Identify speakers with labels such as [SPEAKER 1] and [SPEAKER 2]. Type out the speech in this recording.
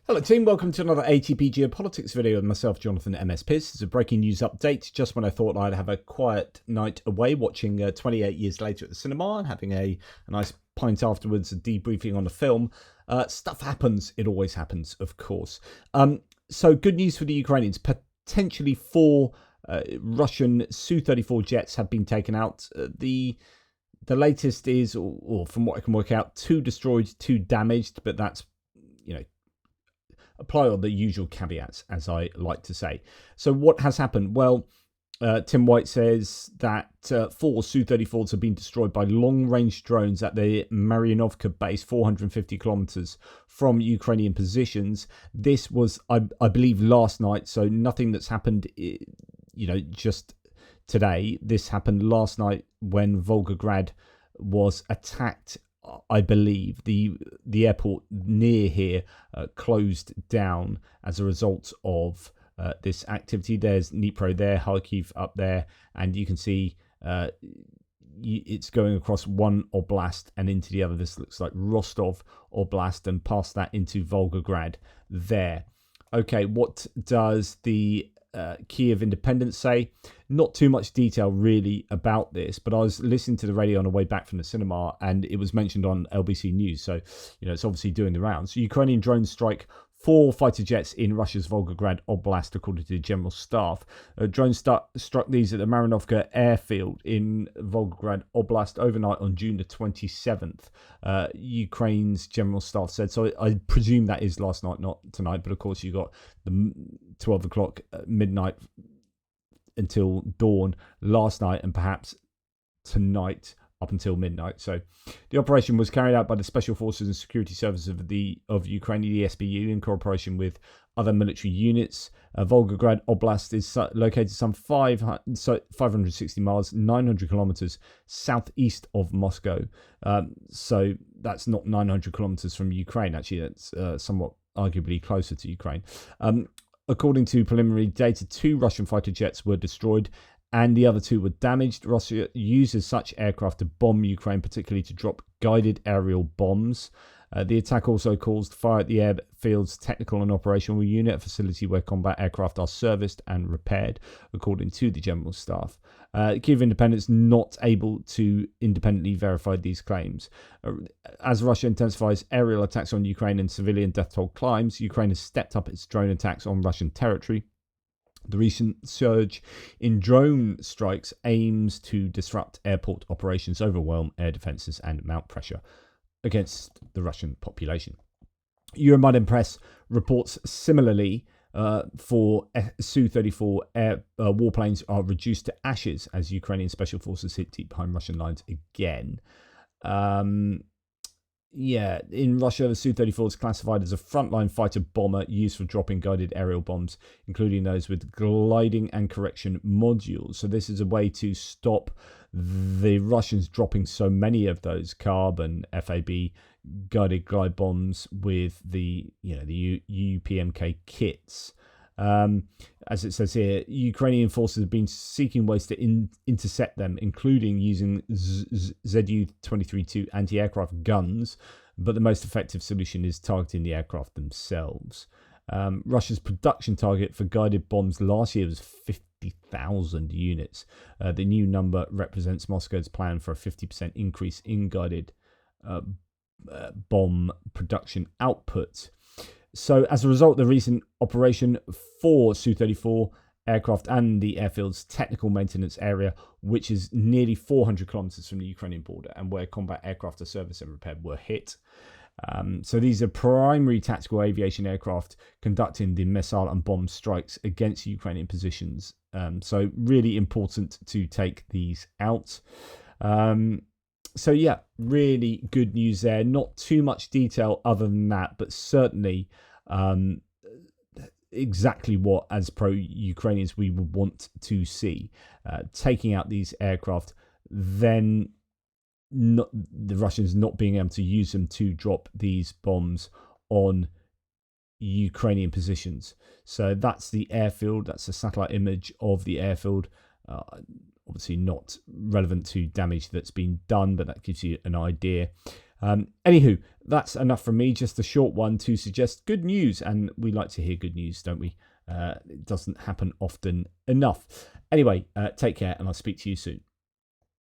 [SPEAKER 1] Hello team, welcome to another ATP Geopolitics video with myself, Jonathan MS Piz. It's a breaking news update just when I thought I'd have a quiet night away watching 28 Years Later at the cinema and having a nice pint afterwards, a debriefing on the film. Stuff happens, it always happens, of course. So good news for the Ukrainians. Potentially 4 Russian Su-34 jets have been taken out. The latest is, or from what I can work out, 2 destroyed, 2 damaged, but that's, apply all the usual caveats, as I like to say. So what has happened? Well, Tim White says that 4 Su-34s have been destroyed by long-range drones at the Marynovka base, 450 kilometers from Ukrainian positions. This was, I believe, last night, so nothing that's happened, just today. This happened last night when Volgograd was attacked. I believe the airport near here closed down as a result of this activity. There's Dnipro there, Kharkiv up there, and you can see it's going across one Oblast and into the other. This looks like Rostov Oblast, and past that into Volgograd there. Okay, what does the Kiev Independence say? Not too much detail really about this, but I was listening to the radio on the way back from the cinema and it was mentioned on LBC News, so it's obviously doing the rounds. So Ukrainian drones strike 4 fighter jets in Russia's Volgograd Oblast, according to the General Staff. Drones struck these at the Marynovka Airfield in Volgograd Oblast overnight on June the 27th, Ukraine's General Staff said. So I presume that is last night, not tonight, but of course you got the 12 o'clock midnight until dawn last night, and perhaps tonight up until midnight. So the operation was carried out by the Special Forces and Security Services of Ukraine, the SBU, in cooperation with other military units. Volgograd Oblast is located some 560 miles, 900 kilometers southeast of Moscow. So that's not 900 kilometers from Ukraine. Actually, that's somewhat arguably closer to Ukraine. According to preliminary data, 2 Russian fighter jets were destroyed and the other 2 were damaged. Russia uses such aircraft to bomb Ukraine, particularly to drop guided aerial bombs. The attack also caused fire at the airfield's technical and operational unit, a facility where combat aircraft are serviced and repaired, according to the General Staff. Kiev Independence not able to independently verify these claims. As Russia intensifies aerial attacks on Ukraine and civilian death toll climbs, Ukraine has stepped up its drone attacks on Russian territory. The recent surge in drone strikes aims to disrupt airport operations, overwhelm air defences and mount pressure against the Russian population. Euromaidan Press reports similarly for Su-34 warplanes are reduced to ashes as Ukrainian special forces hit deep behind Russian lines again. In Russia, the Su-34 is classified as a frontline fighter bomber used for dropping guided aerial bombs, including those with gliding and correction modules. So this is a way to stop the Russians dropping so many of those CARB and FAB guided glide bombs with the UPMK kits. As it says here, Ukrainian forces have been seeking ways to intercept them, including using Zu-23 anti-aircraft guns, but the most effective solution is targeting the aircraft themselves. Russia's production target for guided bombs last year was 50,000 units. The new number represents Moscow's plan for a 50% increase in guided bomb production output. So as a result of the recent operation, 4 Su-34 aircraft and the airfield's technical maintenance area, which is nearly 400 kilometers from the Ukrainian border and where combat aircraft are serviced and repaired, were hit. So these are primary tactical aviation aircraft conducting the missile and bomb strikes against Ukrainian positions. So really important to take these out. So yeah, really good news there. Not too much detail other than that, but certainly exactly what, as pro-Ukrainians, we would want to see. Taking out these aircraft, then the Russians not being able to use them to drop these bombs on Ukrainian positions. So that's the airfield. That's a satellite image of the airfield. Obviously not relevant to damage that's been done, but that gives you an idea. Anywho, that's enough from me. Just a short one to suggest good news, and we like to hear good news, don't we? It doesn't happen often enough. Anyway, take care, and I'll speak to you soon.